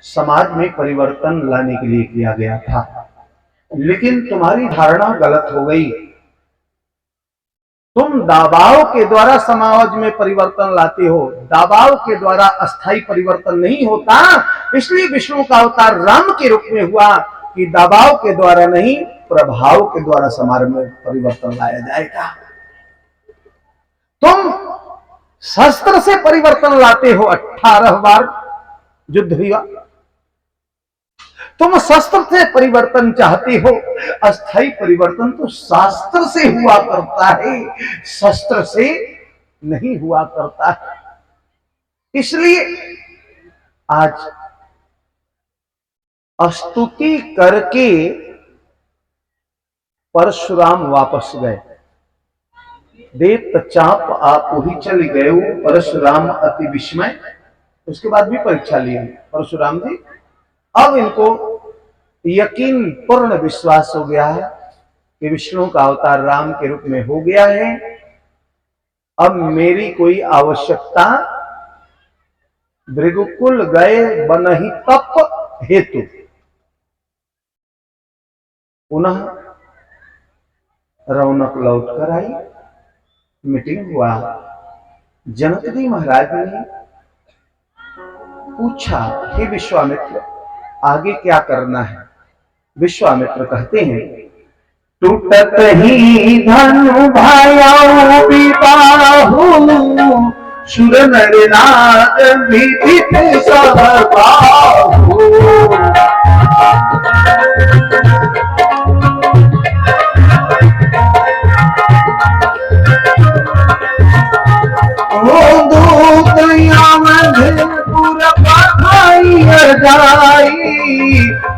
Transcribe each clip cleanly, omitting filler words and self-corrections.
समाज में परिवर्तन लाने के लिए किया गया था। लेकिन तुम्हारी धारणा गलत हो गई। तुम दबाव के द्वारा समाज में परिवर्तन लाते हो। दबाव के द्वारा अस्थायी परिवर्तन नहीं होता। इसलिए विष्णु का अवतार राम के रूप में हुआ कि दबाव के द्वारा नहीं, प्रभाव के द्वारा समाज में परिवर्तन लाया जाएगा। तुम शस्त्र से परिवर्तन लाते हो। 18 बार युद्ध हुआ। तुम शस्त्र से परिवर्तन चाहते हो। अस्थायी परिवर्तन तो शास्त्र से हुआ करता है, शस्त्र से नहीं हुआ करता है। इसलिए आज स्तुति करके परशुराम वापस गए। देत चाप आप ही चल गए परशुराम अति विस्मय। उसके बाद भी परीक्षा ली परशुराम जी। अब इनको यकीन पूर्ण विश्वास हो गया है कि विष्णु का अवतार राम के रूप में हो गया है। अब मेरी कोई आवश्यकता, भृगुकुल गए बनहि तप हेतु। पुनः रौनक लौट कर आई। मीटिंग हुआ। जनक जी महाराज ने पूछा, हे विश्वामित्र आगे क्या करना है? विश्वामित्र कहते हैं, टूटत ही धनु भायाऊ विबाहु, सुर नर नाग विदित सब बाहु।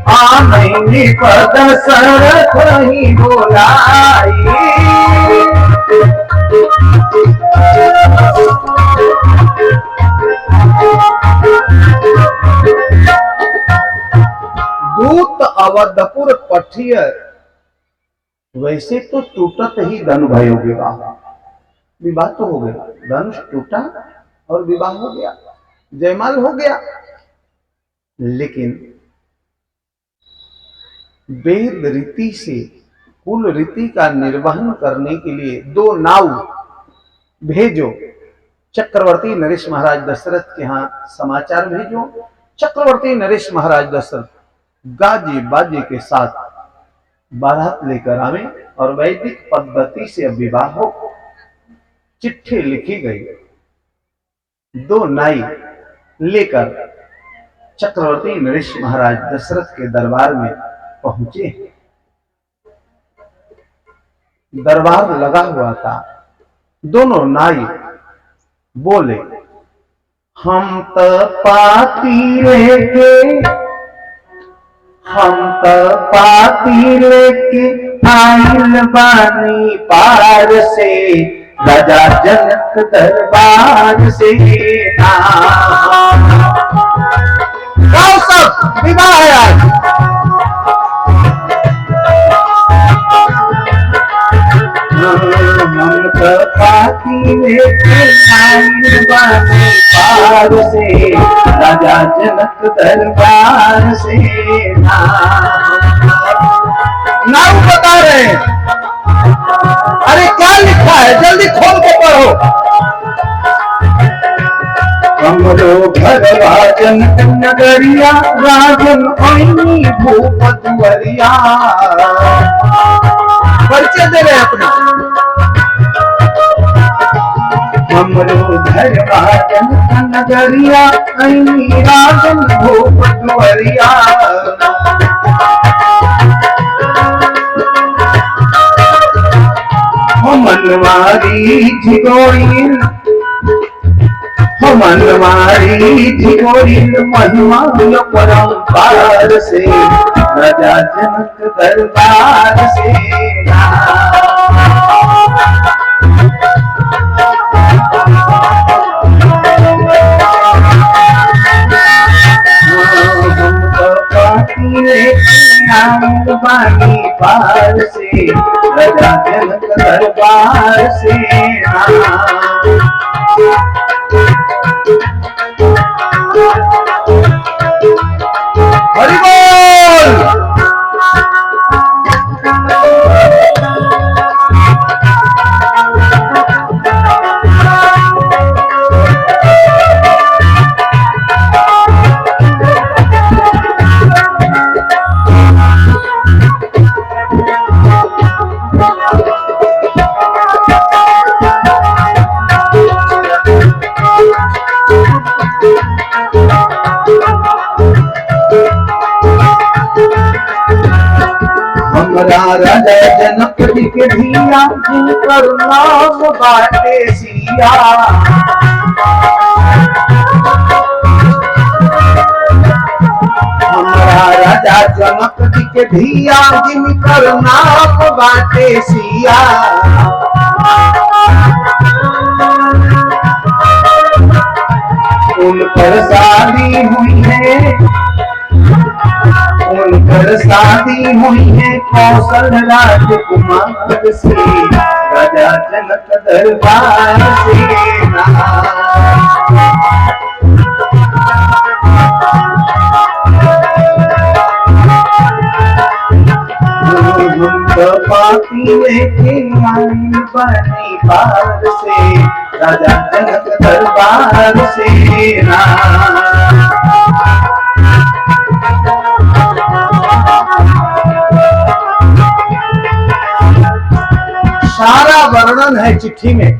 आमैनी पद सरथ ही बोलाई। दूत अवधपुर पठियर। वैसे तो टूटत ही धनु भयो विवाह। विवाह तो हो गया, धनुष टूटा और विवाह हो गया, जयमाल हो गया। लेकिन वेद रीति से, कुल रीति का निर्वहन करने के लिए 2 नाव भेजो। चक्रवर्ती नरेश महाराज दशरथ के यहाँ समाचार भेजो। चक्रवर्ती नरेश महाराज दशरथ गाजे बाजे के साथ बारात लेकर आवे और वैदिक पद्धति से विवाह हो। चिट्ठी लिखी गई। 2 नाई लेकर चक्रवर्ती नरेश महाराज दशरथ के दरबार में पहुंचे। दरबार लगा हुआ था। दोनों नाई बोले, हम तो पाती लेके आइल बानी पार से, राजा जनक दरबार से। गाओ सब, विवाह है आज। हम पाती लेके आइल बानी पार से, राजा जनक दरबार से। नाम बता रहे हैं। अरे क्या लिखा है, जल्दी खोल के पढ़ो। हमरो घरवा जनक नगरिया, राजन ओइनी भूपत वरिया। परिचय दे रहे अपना। हमरो घरवा जनक नगरिया, ओइनी राजन भूपत वरिया। मनवारी झिगोरिल, मनवारी झिगोरिल महिमा परम्पार से, राजा जनक दरबार से। बानी पार से, राजा जनक दरबार से। हरि बोल। हमरा राजा जनक जी के धिया जिनकर नाम बाटे सिया। हमरा राजा जनक जी के धिया जिनकर नाम बाटे सिया। उनकर शादी हुई है, उनकर शादी हुई है कौशल राजकुमार से, राजा जनक दरबार से पापी लेके आई बनी बार से, राजा जनक दरबार से सारा वर्णन है चिट्ठी में।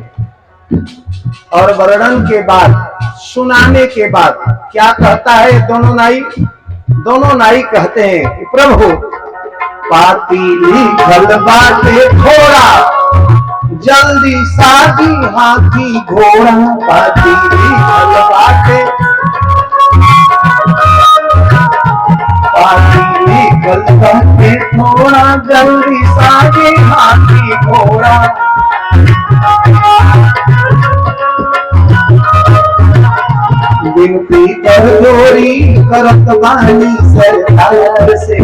और वर्णन के बाद, सुनाने के बाद क्या कहता है दोनों नाई कहते हैं कि प्रभु पाती लिखल बाटे थोड़ा, जल्दी शादी हाथी घोड़ा। पाती लिखल बाटे, पाती लिखल बाटे थोड़ा, जल्दी शादी हाथी घोड़ा। विनती कर जोरी करत बानी सरकार से,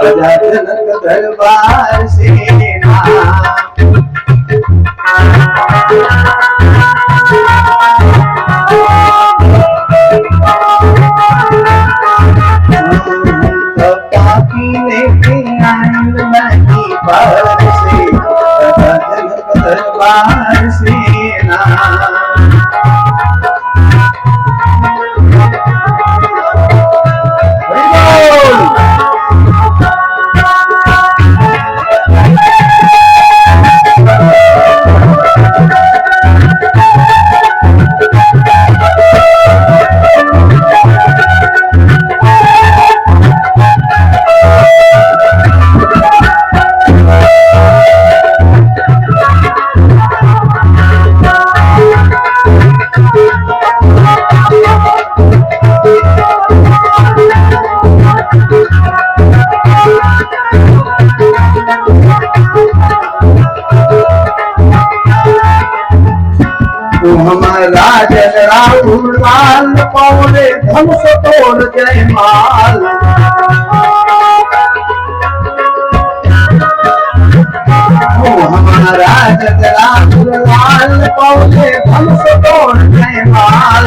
राजा जनक दरबार से पापी लेके आइल नहीं बार से, राजा जनक दरबार से राजन राहुल लाल पौरे धनुष तोड़ जयमाल। हमारा राजन राहुल लाल पौरे धनुष तोड़ जयमाल।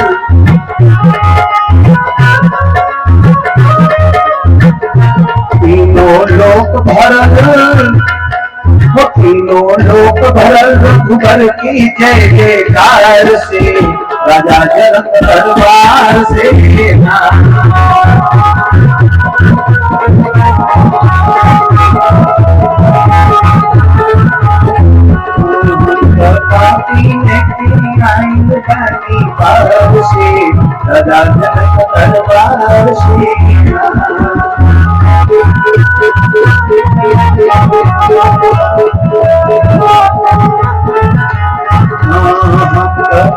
तीनों लोक भरल, तीनों लोक भरल रघुबर की जय जयकार से, राजा जनक दरबार से पापी लेके आइल बनी बार से, राजा जनक दरबार से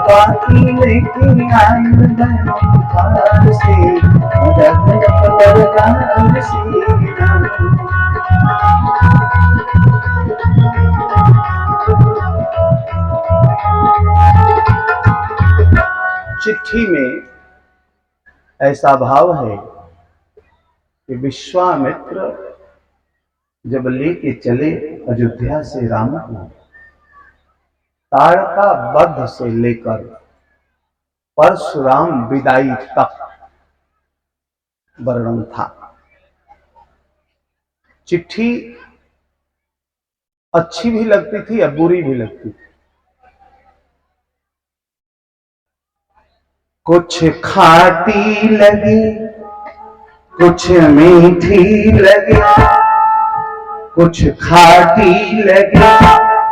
पापी लेके आइल बनी बार से, राजा जनक दरबार से। चिट्ठी में ऐसा भाव है कि विश्वामित्र जब लेके चले अयोध्या से राम को, ताड़का वध से लेकर परशुराम विदाई तक वर्णन था। चिट्ठी अच्छी भी लगती थी या बुरी भी लगती थी। कुछ खाटी लगी, कुछ मीठी लगी, कुछ खाटी लगी,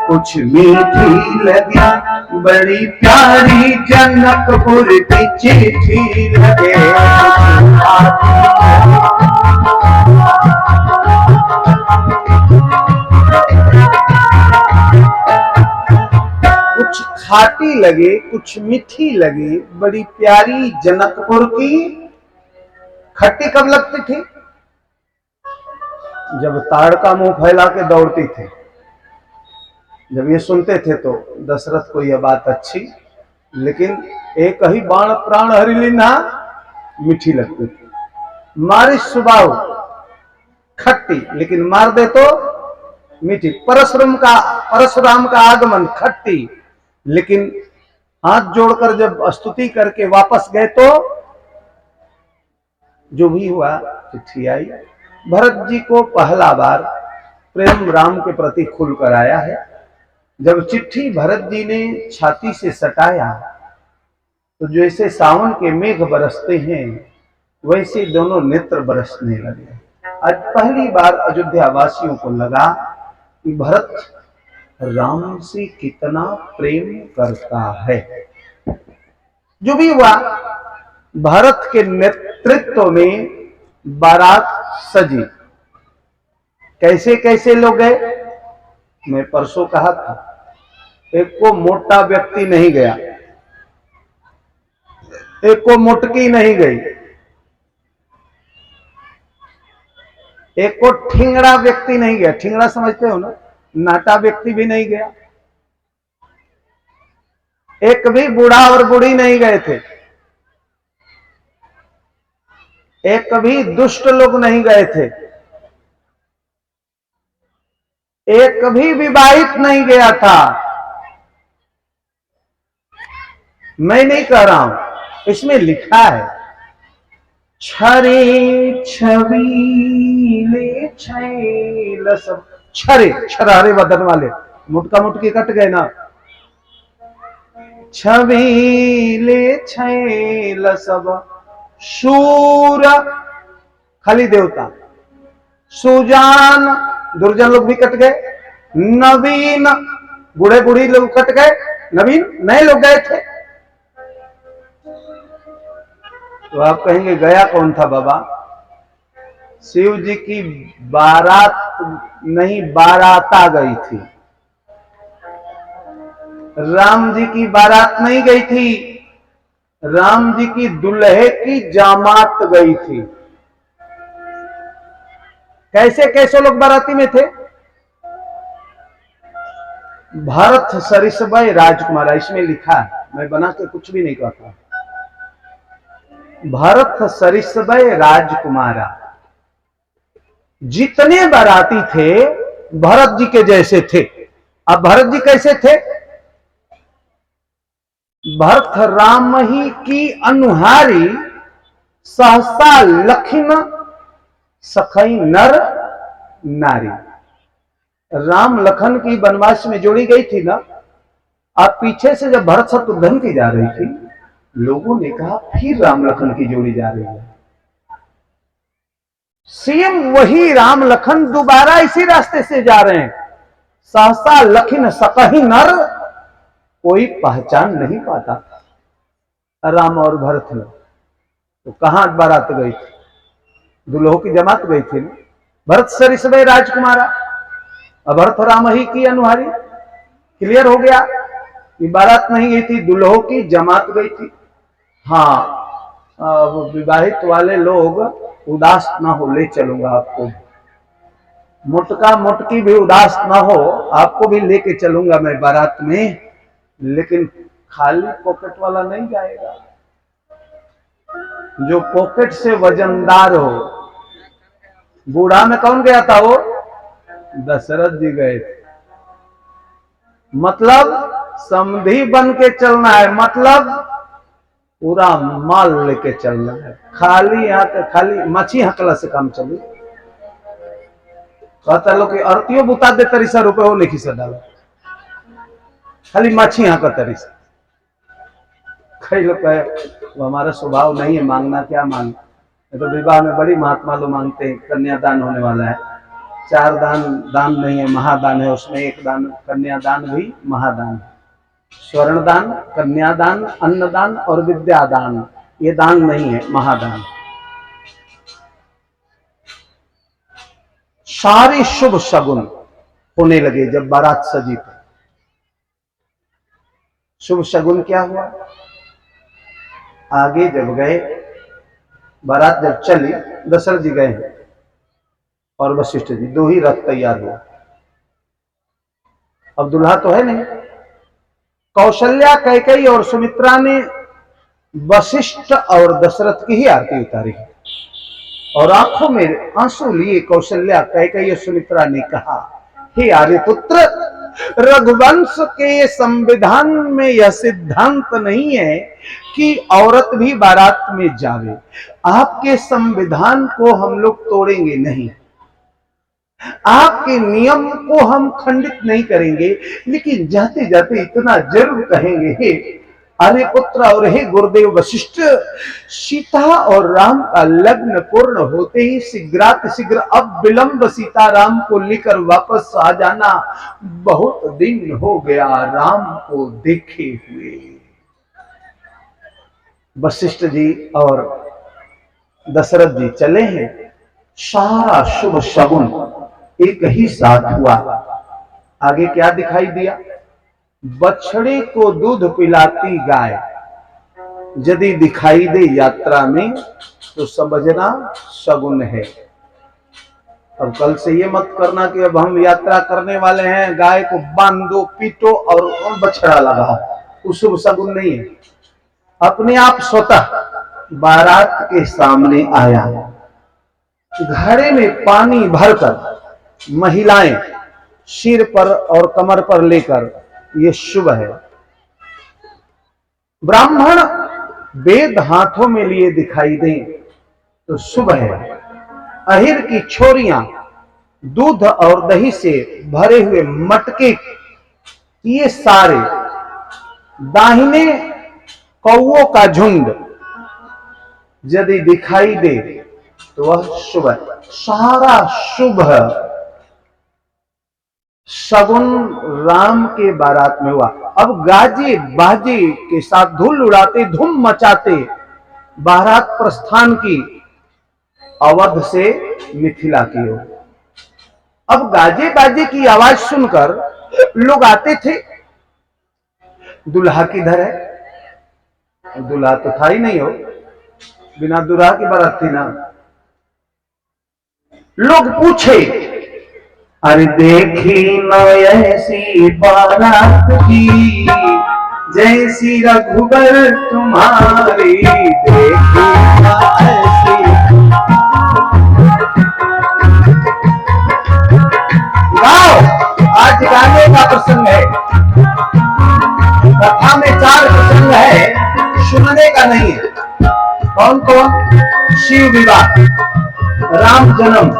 कुछ मीठी लगी, बड़ी प्यारी जनकपुर की चिट्ठी लगे। कुछ खाटी लगे, कुछ मीठी लगी, बड़ी प्यारी जनकपुर की। खट्टी कब लगती थी? जब ताड़ का मुंह फैला के दौड़ती थी। जब ये सुनते थे तो दशरथ को यह बात अच्छी, लेकिन एक ही बाण प्राण हरि लीन्हा मीठी लगती थी। मारी सुबाव खट्टी, लेकिन मार दे तो मीठी। परशुराम का आगमन खट्टी, लेकिन हाथ जोड़कर जब स्तुति करके वापस गए तो जो भी हुआ चिट्ठी आई। भरत जी को पहला बार प्रेम राम के प्रति खुलकर आया है। जब चिट्ठी भरत जी ने छाती से सटाया तो जैसे सावन के मेघ बरसते हैं वैसे दोनों नेत्र बरसने लगे। आज पहली बार अयोध्या वासियों को लगा कि भरत राम से कितना प्रेम करता है। जो भी हुआ, भरत के नेतृत्व में बारात सजी। कैसे कैसे लोग गए? मैं परसों कहा था, एक को मोटा व्यक्ति नहीं गया, एक को मोटकी नहीं गई, एक को ठिंगड़ा व्यक्ति नहीं गया। ठिंगड़ा समझते हो ना? नाटा व्यक्ति भी नहीं गया। एक भी बूढ़ा और बूढ़ी नहीं गए थे। एक भी दुष्ट लोग नहीं गए थे। एक भी विवाहित नहीं गया था। मैं नहीं कह रहा हूं, इसमें लिखा है छरे छबीले छैल सब। छरे छरारे बदन वाले, मुटका मुटकी कट गए ना। छबीले छैल सब, शूर खाली देवता, सुजान दुर्जन लोग भी कट गए, नवीन बूढ़े बूढ़ी लोग कट गए, नवीन नए लोग गए थे। तो आप कहेंगे गया कौन था बाबा? शिव जी की बारात नहीं, बाराता गई थी। राम जी की बारात नहीं गई थी, राम जी की दुल्हे की जामात गई थी। कैसे कैसे लोग बाराती में थे? भरत सरिसबय राजकुमार, इसमें लिखा है, मैं बना के कुछ भी नहीं कहता। भरत सरिसबय राजकुमारा। जितने बाराती थे भरत जी के जैसे थे। अब भरत जी कैसे थे? भरत राम ही की अनुहारी, सहसा लखिन सखई नर नारी। राम लखन की वनवास में जोड़ी गई थी ना। अब पीछे से जब भरत शत्रुघ्न की जा रही थी, लोगों ने कहा फिर राम लखन की जोड़ी जा रही है। सेम वही राम लखन दोबारा इसी रास्ते से जा रहे हैं। सहसा लखिन सकही नर, कोई पहचान नहीं पाता था राम और भरत में। तो कहां बारात गई थी? दुल्हों की जमात गई थी ना। भरत सरिसबय राजकुमारा, भरत राम ही की अनुहारी। क्लियर हो गया कि बारात नहीं गई थी, दुल्हों की जमात गई थी। हाँ, विवाहित वाले लोग उदास ना हो, ले चलूंगा आपको। मोटका मोटकी भी उदास ना हो, आपको भी लेके चलूंगा मैं बारात में, लेकिन खाली पॉकेट वाला नहीं जाएगा। जो पॉकेट से वजनदार हो। बूढ़ा में कौन गया था? वो दशरथ जी गए थे। मतलब समधी बन के चलना है, मतलब पूरा माल लेके चलना है। खाली यहाँ खाली मछी हकला से काम चले। कहता लोग कि अरतियों बुता दे तरी सा रुपये हो नहीं सर डाला, खाली माछी यहाँ का तरी सा। कई लोग कहे वो हमारा स्वभाव नहीं है मांगना, क्या मांग, तो विवाह में बड़ी महात्मा लोग मांगते हैं, कन्यादान होने वाला है, 4 दान, दान नहीं है महादान है, उसमें एक दान कन्यादान भी महादान है। स्वर्णदान, कन्यादान, अन्नदान और विद्यादान, ये दान नहीं है, महादान। सारे शुभ शगुन होने लगे जब बारात सजी थी। शुभ शगुन क्या हुआ, आगे जब गए, बारात जब चली, दशरथ जी गए और वशिष्ठ जी, 2 ही रथ तैयार हुआ। अब दुल्हा तो है नहीं, कौशल्या, कैकेयी और सुमित्रा ने वशिष्ठ और दशरथ की ही आरती उतारी और आंखों में आंसू लिए कौशल्या, कैकेयी और सुमित्रा ने कहा, हे आर्यपुत्र, रघुवंश के संविधान में यह सिद्धांत नहीं है कि औरत भी बारात में जावे। आपके संविधान को हम लोग तोड़ेंगे नहीं, आपके नियम को हम खंडित नहीं करेंगे, लेकिन जाते जाते इतना जरूर कहेंगे, हे आर्यपुत्र और हे गुरुदेव वशिष्ठ, सीता और राम का लग्न पूर्ण होते ही शीघ्राति शीघ्र अब विलंब सीता राम को लेकर वापस आ जाना। बहुत दिन हो गया राम को देखे हुए। वशिष्ठ जी और दशरथ जी चले हैं, सारा शुभ शगुन एक ही साथ हुआ। आगे क्या दिखाई दिया, बछड़े को दूध पिलाती गाय यदि दिखाई दे यात्रा में तो समझना शगुन है। अब कल से ये मत करना कि अब हम यात्रा करने वाले हैं, गाय को बांधो, पीटो और बछड़ा लगाओ, वो शुभ शगुन नहीं है। अपने आप स्वतः बारात के सामने आया, घड़े में पानी भरकर महिलाएं सिर पर और कमर पर लेकर, ये शुभ है। ब्राह्मण वेद हाथों में लिए दिखाई दें तो शुभ है। अहिर की छोरियां दूध और दही से भरे हुए मटके, ये सारे, दाहिने कौओं का झुंड यदि दिखाई दे तो वह शुभ है। सारा शुभ शगुन राम के बारात में हुआ। अब गाजे बाजे के साथ धूल उड़ाते, धूम मचाते बारात प्रस्थान की, अवध से मिथिला की ओर। अब गाजे बाजे की आवाज सुनकर लोग आते थे। दुल्हा किधर है, दुल्हा तो था ही नहीं, हो बिना दुल्हा की बारात थी ना। लोग पूछे, अरे देखी न ऐसी बारात की जैसी रघुबर तुम्हारी, देखी न ऐसी। गाओ, आज गाने का प्रसंग है, कथा में 4 प्रसंग है, सुनने का नहीं है। कौन कौन, शिव विवाह, राम जन्म,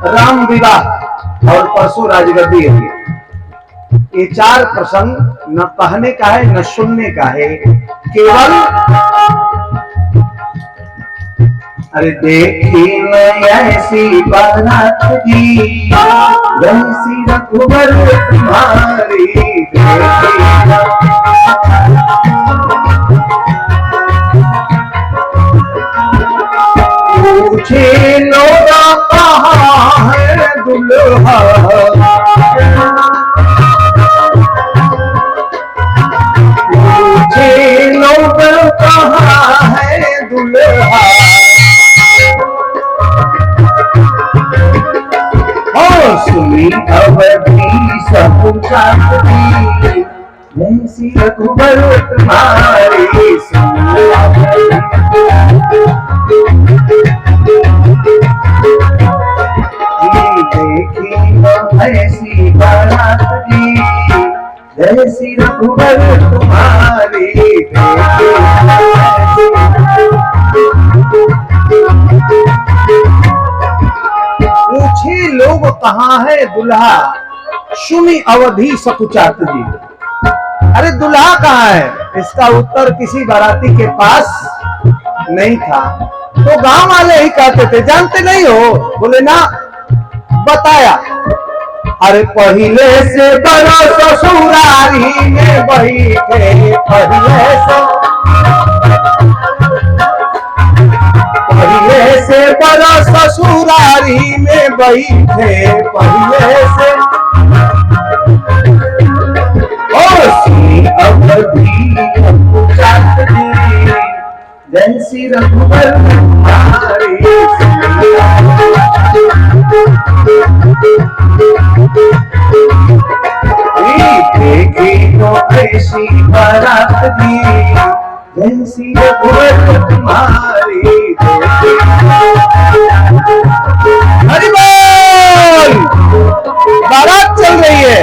राम विवाह और परसों राजगद्दी होगी। ये 4 प्रसंग न कहने का है न सुनने का है, केवल अरे देखी न ऐसी बारात की जैसी रघुबर तुम्हारी, पूछे लोग कहाँ है दुल्हा, पूछे लोग कहाँ है दुल्हा, और सुनी अवधि सब जाती जैसी रघुबर तुम्हारी, देखी ऐसी बारात की जैसी रघुबर तुम्हारी, पूछे लोग कहाँ है दुल्हा, सुनी अवधि सकुचात जी। अरे दुल्हा कहाँ है, इसका उत्तर किसी बाराती के पास नहीं था। तो गांव वाले ही कहते थे, जानते नहीं हो? बोले ना। बताया, अरे पहले से बड़ा ससुरारी में बैठे, पहले से बड़ा ससुरारी में बैठे, पहले से अवधि जैसी रघुवर देखी तो ऐसी बारात दी, जैसी रघुवर तुम्हारी। हरि बोल, बारात चल रही है।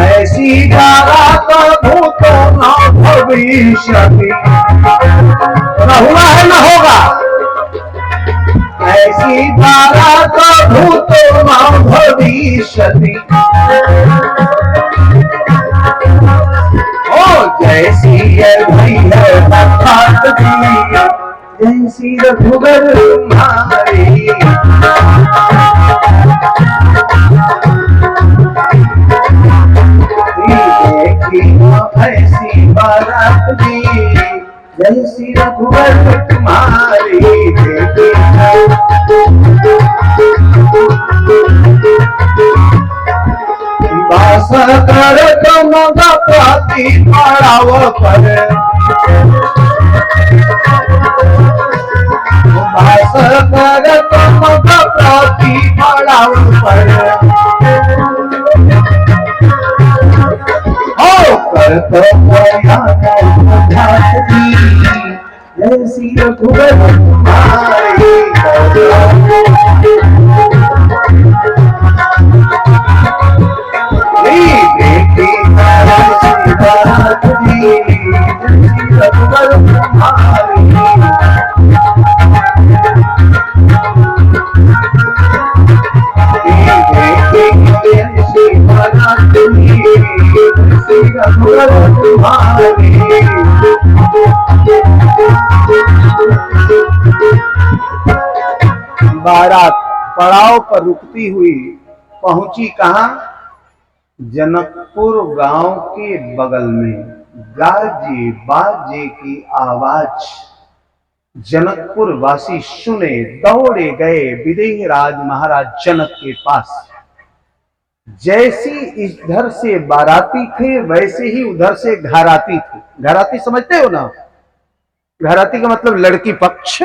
ऐसी बारात भूतो न भविष्यति, न हुआ है न होगा। ऐसी बारात भूतो न भविष्यति, ओ जैसी है भैया बात दी, जैसी रघुवर तुम्हारी। ऐसी बारात दी, जैसी रघुवर तुम्हारी। बास कर तुम गति पड़ाव पर, बास कर तुम गति पड़ाव पर, तो ऐसी रघुवर तुम्हारी। देखी ऐसी बारात दी, जैसी रघुवर तुम्हारी। देखी ऐसी बारात दी, बारात पड़ाव पर रुकती हुई पहुंची कहां? जनकपुर गांव के बगल में। गाजे बाजे की आवाज जनकपुर वासी सुने, दौड़े गए विदेह राज महाराज जनक के पास। जैसी इधर से बाराती थे, वैसे ही उधर से घराती थे। घराती समझते हो ना? घराती का मतलब लड़की पक्ष,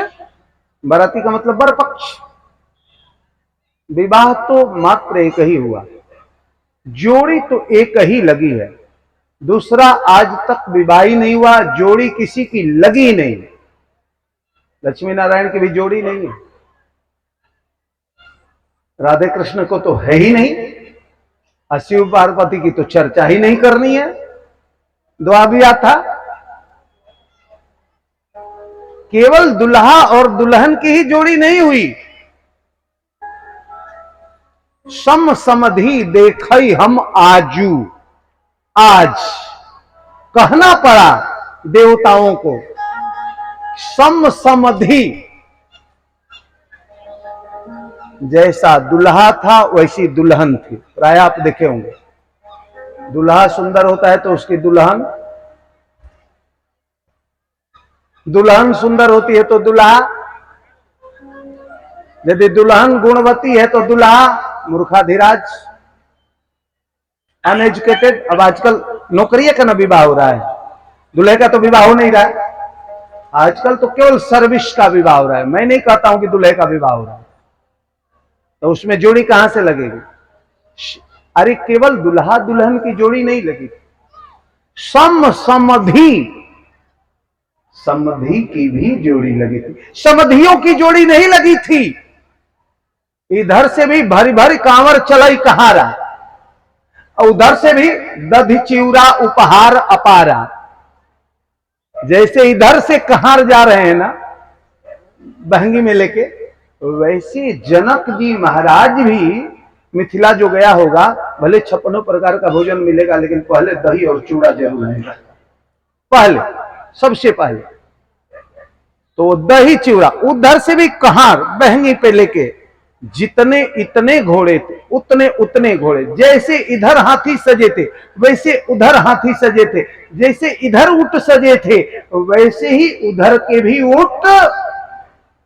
बाराती का मतलब बर पक्ष। विवाह तो मात्र एक ही हुआ, जोड़ी तो एक ही लगी है, दूसरा आज तक विवाह ही नहीं हुआ, जोड़ी किसी की लगी नहीं। लक्ष्मी नारायण की भी जोड़ी नहीं है, राधे कृष्ण को तो है ही नहीं, शिव पार्वती की तो चर्चा ही नहीं करनी है। दुआ भी आता, केवल दुल्हा और दुल्हन की ही जोड़ी नहीं हुई, सम समधि देखई हम आजू। आज कहना पड़ा देवताओं को, सम समधि, जैसा दुल्हा था वैसी दुल्हन थी। प्राय आप देखे होंगे, दुल्हा सुंदर होता है तो उसकी दुल्हन, दुल्हन सुंदर होती है तो दुल्हा, यदि दुल्हन गुणवती है तो दुल्हा मूर्खाधिराज। अनएजुकेटेड। अब आजकल नौकरी का ना विवाह हो रहा है, दूल्हे का तो विवाह हो नहीं रहा है। आजकल तो केवल सर्विस का विवाह हो रहा है। मैं नहीं कहता हूं कि दूल्हे का विवाह हो रहा है, तो उसमें जोड़ी कहां से लगेगी? अरे केवल दुल्हा दुल्हन की जोड़ी नहीं लगी, समधि समधि की भी जोड़ी लगी थी। समधियों की जोड़ी नहीं लगी थी। इधर से भी भरी भरी कांवर चलाई कहारा, और उधर से भी दधि चिउरा उपहार अपारा। जैसे इधर से कहार जा रहे हैं ना बहंगी में लेके, वैसे जनक जी महाराज भी मिथिला जो गया होगा, भले 56 प्रकार का भोजन मिलेगा, लेकिन पहले दही और चूड़ा जरूर रहेगा। पहले, सबसे पहले तो दही चिवड़ा। उधर से भी कहार बहंगी पे लेके, जितने इतने घोड़े थे उतने उतने घोड़े। जैसे इधर हाथी सजे थे वैसे उधर हाथी सजे थे, जैसे इधर ऊंट सजे थे वैसे ही उधर के भी ऊंट।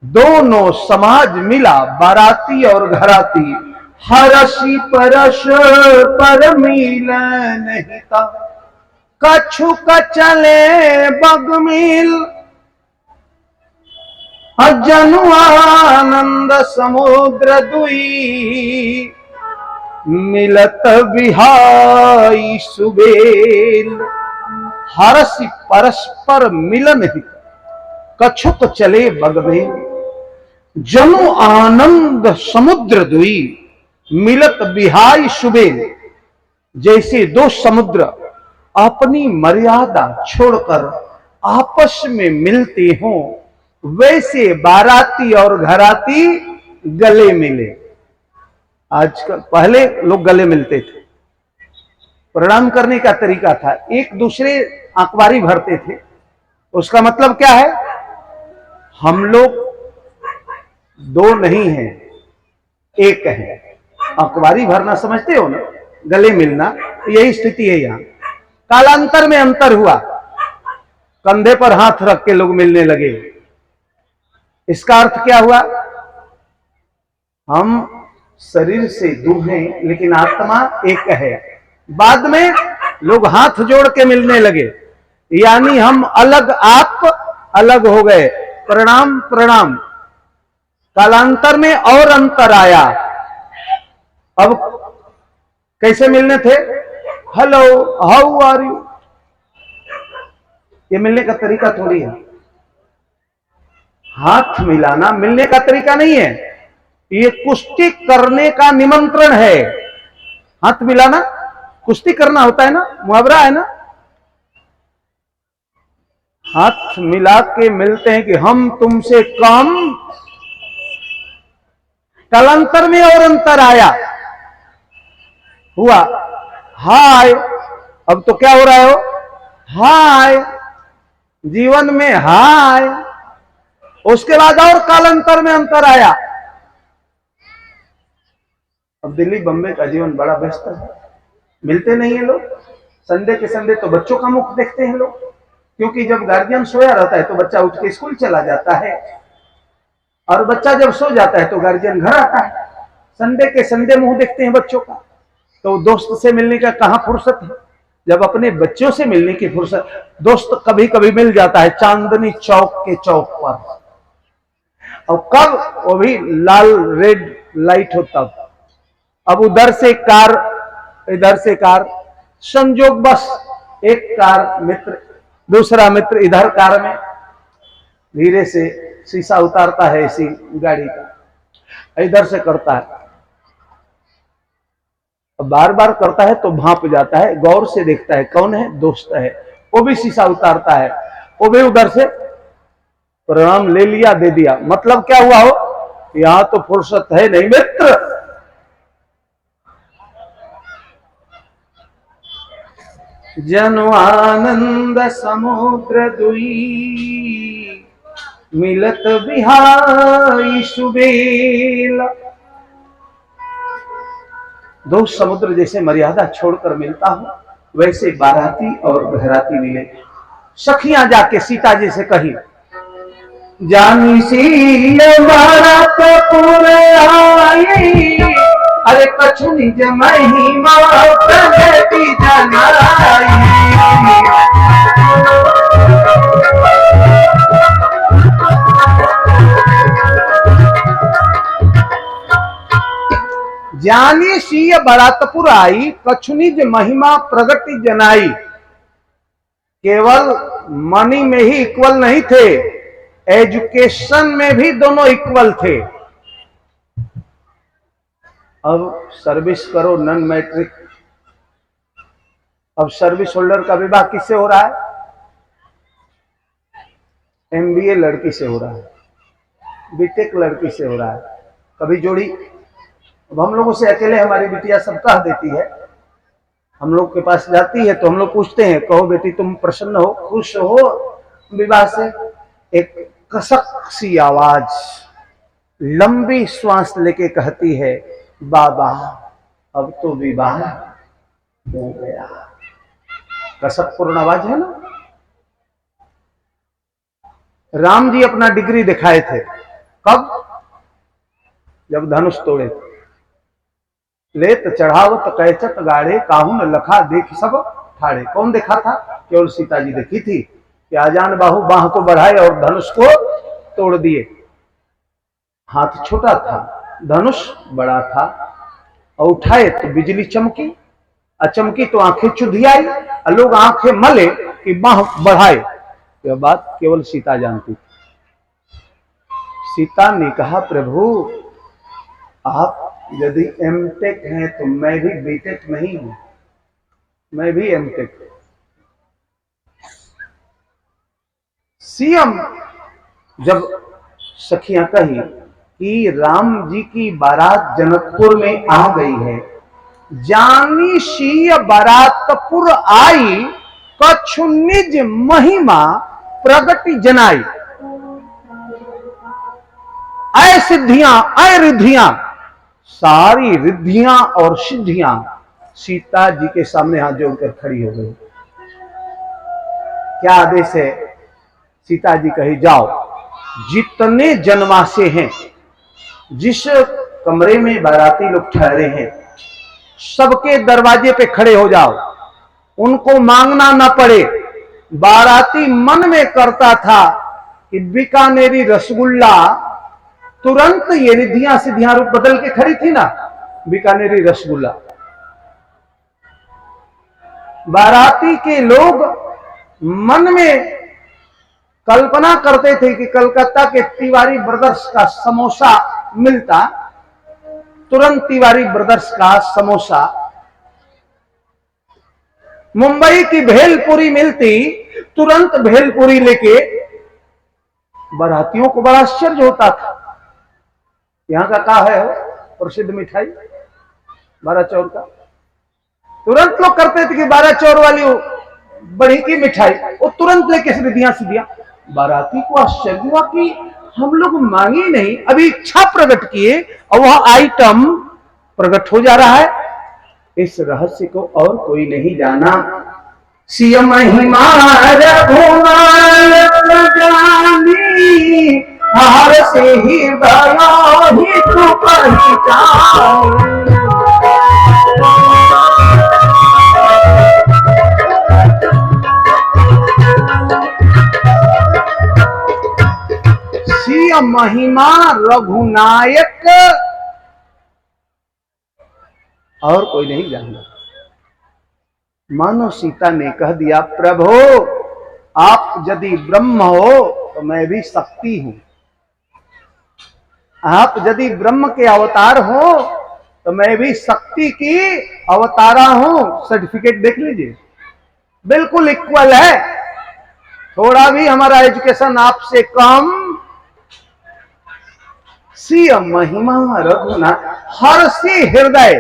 दोनों समाज मिला, बाराती और घराती। हरसी परस पर मिलन हिता, कछु कचले बगमिल। जनु आनंद समुद्र दुई, मिलत बिहाई सुबेल। हरसी परस्पर मिलन हित, कछुक चले बगमेल। जनु आनंद समुद्र दुई, मिलत बिहाई सुबेल। जैसे दो समुद्र अपनी मर्यादा छोड़कर आपस में मिलते हों, वैसे बाराती और घराती गले मिले। आजकल पहले लोग गले मिलते थे, प्रणाम करने का तरीका था, एक दूसरे अखबारी भरते थे। उसका मतलब क्या है? हम लोग दो नहीं हैं, एक है। अखबारी भरना समझते हो ना, गले मिलना, यही स्थिति है यहाँ। कालांतर में अंतर हुआ, कंधे पर हाथ रख के लोग मिलने लगे। इसका अर्थ क्या हुआ? हम शरीर से दूर हैं लेकिन आत्मा एक है। बाद में लोग हाथ जोड़ के मिलने लगे, यानी हम अलग आप अलग हो गए। प्रणाम प्रणाम। कालांतर में और अंतर आया। अब कैसे मिलने थे? Hello, how are you. ये मिलने का तरीका थोड़ी है। हाथ मिलाना मिलने का तरीका नहीं है, ये कुश्ती करने का निमंत्रण है। हाथ मिलाना कुश्ती करना होता है ना, मुहावरा है ना। हाथ मिला के मिलते हैं कि हम तुमसे कम। कालांतर में और अंतर आया, हुआ हाय। अब तो क्या हो रहा है? हाय, जीवन में हाय। उसके बाद और कालांतर में अंतर आया। अब दिल्ली बम्बई का जीवन बड़ा व्यस्त है, मिलते नहीं है लोग। संडे के संडे तो बच्चों का मुख देखते हैं लोग, क्योंकि जब गार्जियन सोया रहता है तो बच्चा उठ के स्कूल चला जाता है, और बच्चा जब सो जाता है तो गार्जियन घर आता है। संडे के संडे मुंह देखते हैं बच्चों का। तो दोस्त से मिलने का कहां फुर्सत है? जब अपने बच्चों से मिलने की फुर्सत, दोस्त कभी कभी मिल जाता है चांदनी चौक के चौक पर, और कब? वो भी लाल रेड लाइट हो तब। अब उधर से कार, इधर से कार, संजोग बस एक कार मित्र, दूसरा मित्र इधर कार में धीरे से शीशा उतारता है इसी गाड़ी का, इधर से करता है। बार बार करता है तो भांप जाता है, गौर से देखता है कौन है, दोस्त है। वो भी शीशा उतारता है, वो भी उधर से प्रणाम ले लिया, दे दिया। मतलब क्या हुआ हो? यहां तो फुर्सत है नहीं मित्र। जनु आनंद समुद्र दुई, मिलत बिहाई सुबेल। दो समुद्र जैसे मर्यादा छोड़कर मिलता हूं, वैसे बाराती और घराती मिले। सखियां जाके सीता जी से कही, जानी सी बारातपुर आई, अरे कछु निज महिमा प्रगति जनाई। जानी सीय बरातपुर आई, कछु निज महिमा प्रगति जनाई। केवल मनी में ही इक्वल नहीं थे, एजुकेशन में भी दोनों इक्वल थे। अब सर्विस करो नन मैट्रिक, अब सर्विस होल्डर का विवाह किससे हो रहा है? एमबीए लड़की से हो रहा है, बीटेक लड़की से हो रहा है। कभी जोड़ी, अब हम लोगों से अकेले हमारी बिटिया सब कह देती है, हम लोग के पास जाती है तो हम लोग पूछते हैं, कहो बेटी तुम प्रसन्न हो, खुश हो विवाह से? एक कसक सी आवाज लंबी श्वास लेके कहती है, बाबा अब तो विवाह हो गया। कसक पूर्ण आवाज है ना। राम जी अपना डिग्री दिखाए थे, कब? जब धनुष तोड़े थे। लेत चढ़ावत कैचत गाढ़े, काहू न लखा देख सब ठाड़े। कौन देखा था? केवल सीता जी देखी थी कि आजान बाहु बाह को बढ़ाए और धनुष को तोड़ दिए। हाथ छोटा था, धनुष बड़ा था, और उठाए तो बिजली चमकी, चमकी तो आंखें चुधियाई, और लोग आंखें मले कि बाह बढ़ाए। यह बात केवल सीता जानती थी। सीता ने कहा, प्रभु आप यदि एमटेक हैं तो मैं भी बीटेक नहीं हूं, मैं भी एमटेक हूं। सीएम जब सखियां कही कि राम जी की बारात जनकपुर में आ गई है, जानी शीय बारातपुर आई, कछु निज महिमा प्रगति जनाई। ऐ सिद्धियां ऐ रिद्धियां, सारी रिद्धियां और सिद्धियां सीता जी के सामने हाथ जोड़कर खड़ी हो गई। क्या आदेश है? सीता जी कही, जाओ जितने जनवासे हैं, जिस कमरे में बाराती लोग ठहरे हैं, सबके दरवाजे पे खड़े हो जाओ, उनको मांगना ना पड़े। बाराती मन में करता था कि बीकानेरी रसगुल्ला, तुरंत ये रिद्धियां सिद्धियां रूप बदल के खड़ी थी ना, बीकानेरी रसगुल्ला। बाराती के लोग मन में कल्पना करते थे कि कलकत्ता के तिवारी ब्रदर्स का समोसा मिलता, तुरंत तिवारी ब्रदर्स का समोसा। मुंबई की भेलपुरी मिलती, तुरंत भेलपुरी लेके। बारातियों को बड़ा आश्चर्य होता था। यहाँ का क्या है प्रसिद्ध मिठाई? 12 चौर का। तुरंत लोग करते थे कि 12 चौर वाली बड़ी की मिठाई, वो तुरंत लेके रिद्धियां सिद्धियां। बाराती को आश्चर्य हुआ कि हम लोग मांगे नहीं, अभी इच्छा प्रकट किए और वह आइटम प्रकट हो जा रहा है। इस रहस्य को और कोई नहीं जाना। सिय महिमा जानी, हार से ही दया ही तू पहचान। सिय महिमा रघुनायक, और कोई नहीं जानता। मानो सीता ने कह दिया, प्रभु आप यदि ब्रह्म हो तो मैं भी शक्ति हूं, आप यदि ब्रह्म के अवतार हो तो मैं भी शक्ति की अवतारा हूं। सर्टिफिकेट देख लीजिए, बिल्कुल इक्वल है। थोड़ा भी हमारा एजुकेशन आपसे कम। सिय महिमा रघुनाथ, हर्षि हृदय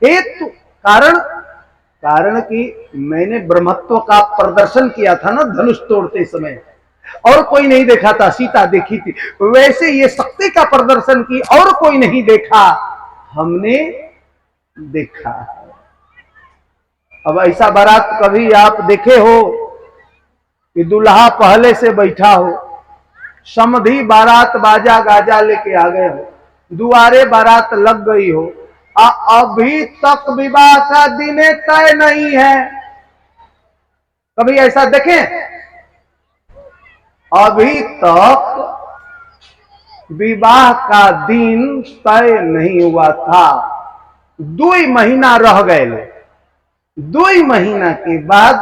हेतु, कारण कि मैंने ब्रह्मत्व का प्रदर्शन किया था ना धनुष तोड़ते समय, और कोई नहीं देखा था, सीता देखी थी। वैसे ये शक्ति का प्रदर्शन की और कोई नहीं देखा, हमने देखा। अब ऐसा बारात कभी आप देखे हो कि दूल्हा पहले से बैठा हो, समधी बारात बाजा गाजा लेके आ गए हो, दुआरे बारात लग गई हो, अभी तक विवाह का दिन तय नहीं है। कभी ऐसा देखें? अभी तक विवाह का दिन तय नहीं हुआ था। 2 महीना रह गए। 2 महीना के बाद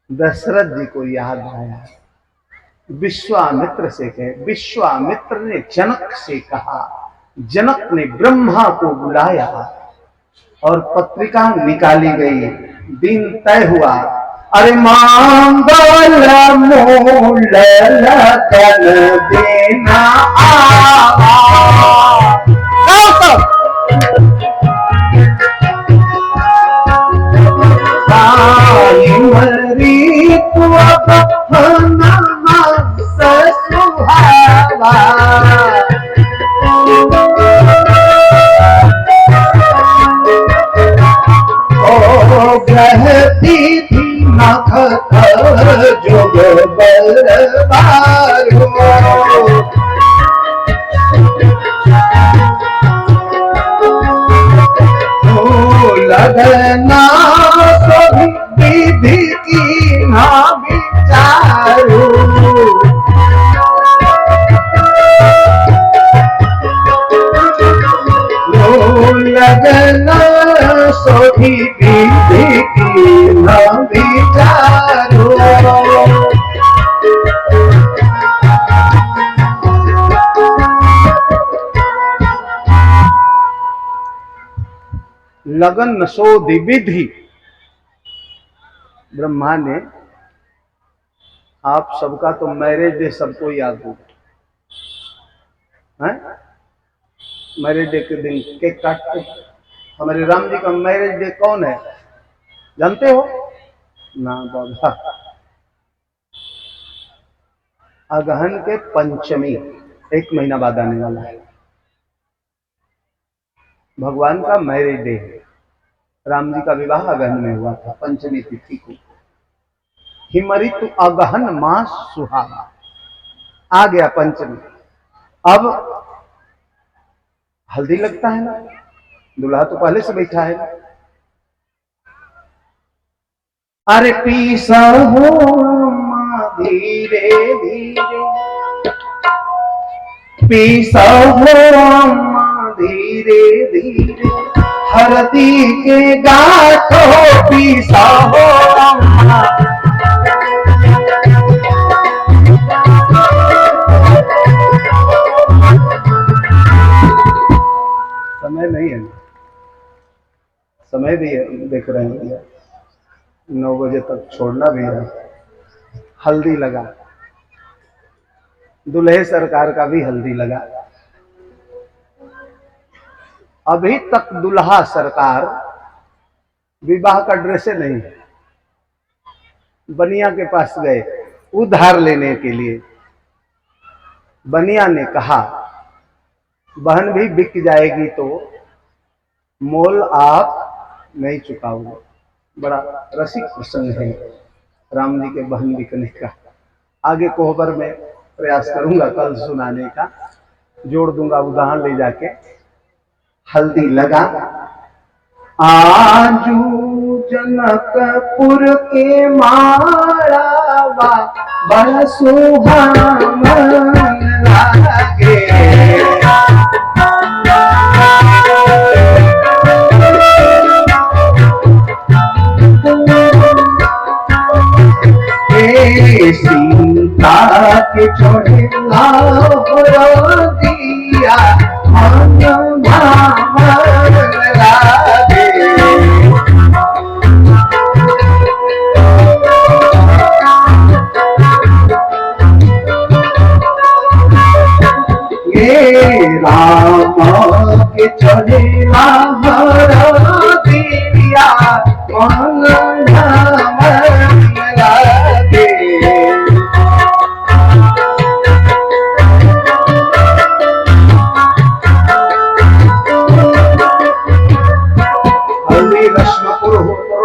दशरथ जी को याद आया। विश्वामित्र से कहे, विश्वामित्र ने जनक से कहा, जनक ने ब्रह्मा को बुलाया और पत्रिका निकाली गई, दिन तय हुआ। अरे मांगल मूल लगन देना आवा। मरी तू सुहावा, ग्रहती थी नखत जोग बरबारो, लगना सभी विधि की ना विचारो, लगना सभी विधि की ना विचारो। लगन सोधि विधि। ब्रह्मा ने, आप सबका तो मैरिज डे सबको याद हो, मैरिज डे के दिन केक काटते। हमारे राम जी का मैरिज डे कौन है जानते हो? ना बाबा, अगहन के पंचमी, 1 महीना बाद आने वाला है। भगवान का मैरिज डे है। राम जी का विवाह अगहन में हुआ था, पंचमी तिथि को। हिमरितु अगहन मास सुहावा, आ गया पंचमी। अब हल्दी लगता है ना, दूल्हा तो पहले से बैठा है। अरे पीसा हो धीरे धीरे, पीसा हो धीरे धीरे, हरदी के गाठो पीसा हो। समय नहीं है, समय भी है, देख रहे हैं 9 बजे तक छोड़ना भी है। हल्दी लगा, दुल्हे सरकार का भी हल्दी लगा। अभी तक दुल्हा सरकार विवाह का ड्रेसे नहीं है। बनिया के पास गए उधार लेने के लिए। बनिया ने कहा, बहन भी बिक जाएगी तो मोल आप नहीं चुकाओगे। बड़ा रसिक प्रसंग है राम जी के बहन बिकने का। आगे कोहबर में प्रयास करूंगा कल सुनाने का, जोड़ दूंगा उदाहरण ले जाके। हल्दी लगा, आजू जनकपुर के मारावा बड़ा सुहावन लागे। सीता के छोड़े दिया मन भावन लागे। ये राम के छोड़े दिया मन भावन लागे।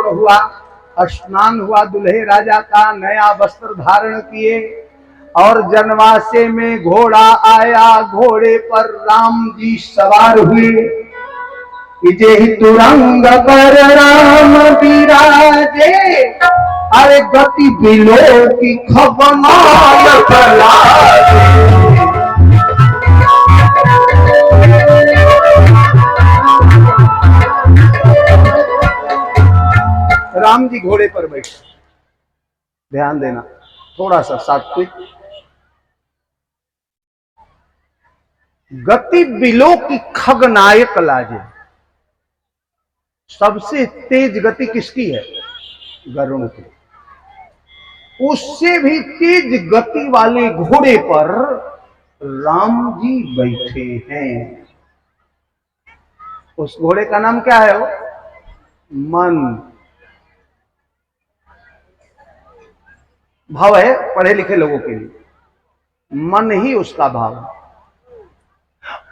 हुआ, स्नान हुआ, दुल्हे राजा का नया वस्त्र धारण किए और जनवासे में घोड़ा आया। घोड़े पर राम जी सवार हुए। जेहि तुरंग पर राम विराजे, अरे गति बिलो की खबनायक लागे। राम जी घोड़े पर बैठे, ध्यान देना थोड़ा सा सात्विक। गति बिलो की खगनायक लाजे। सबसे तेज गति किसकी है? गरुड़ की। उससे भी तेज गति वाले घोड़े पर राम जी बैठे हैं। उस घोड़े का नाम क्या है? वो मन। भाव है पढ़े लिखे लोगों के लिए, मन ही उसका भाव है।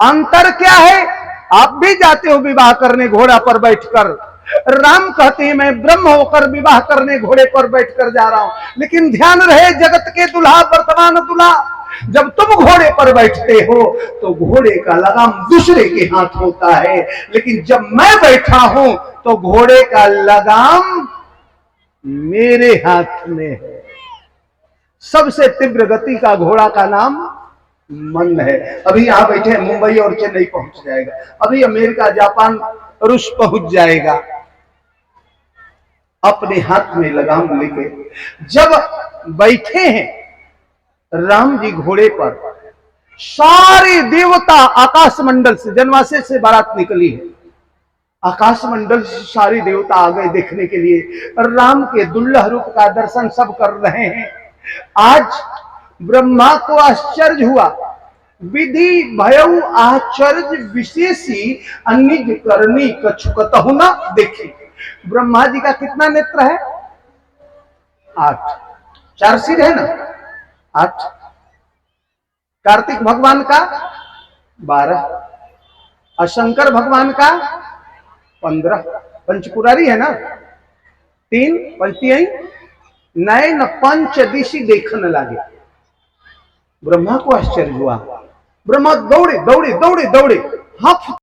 अंतर क्या है? आप भी जाते हो विवाह करने घोड़ा पर बैठकर, राम कहते हैं मैं ब्रह्म होकर विवाह करने घोड़े पर बैठकर जा रहा हूं। लेकिन ध्यान रहे जगत के दुल्हा वर्तमान दुल्हा, जब तुम घोड़े पर बैठते हो तो घोड़े का लगाम दूसरे के हाथ होता है, लेकिन जब मैं बैठा हूं तो घोड़े का लगाम मेरे हाथ में है। सबसे तीव्र गति का घोड़ा का नाम मन है। अभी यहां बैठे मुंबई और चेन्नई पहुंच जाएगा, अभी अमेरिका जापान रूस पहुंच जाएगा अपने हाथ में लगाम लेके। जब बैठे हैं राम जी घोड़े पर, सारे देवता आकाश मंडल से, जनवासे से बारात निकली है, आकाश मंडल से सारे देवता आ गए देखने के लिए। राम के दुल्लह रूप का दर्शन सब कर रहे हैं। आज ब्रह्मा को आश्चर्य हुआ, विधि भयउ आश्चर्य विशेषी अनिज करनी कछुकतहु न देखी। ब्रह्मा जी का कितना नेत्र है? 8। 4 सिर है ना, 8। कार्तिक भगवान का 12, और शंकर भगवान का 15। पंचपुरारी है ना, 3 पंचती नयन पंच दिशि देखने लगे। ब्रह्मा को आश्चर्य हुआ। ब्रह्मा दौड़े दौड़े दौड़े दौड़े, हाथ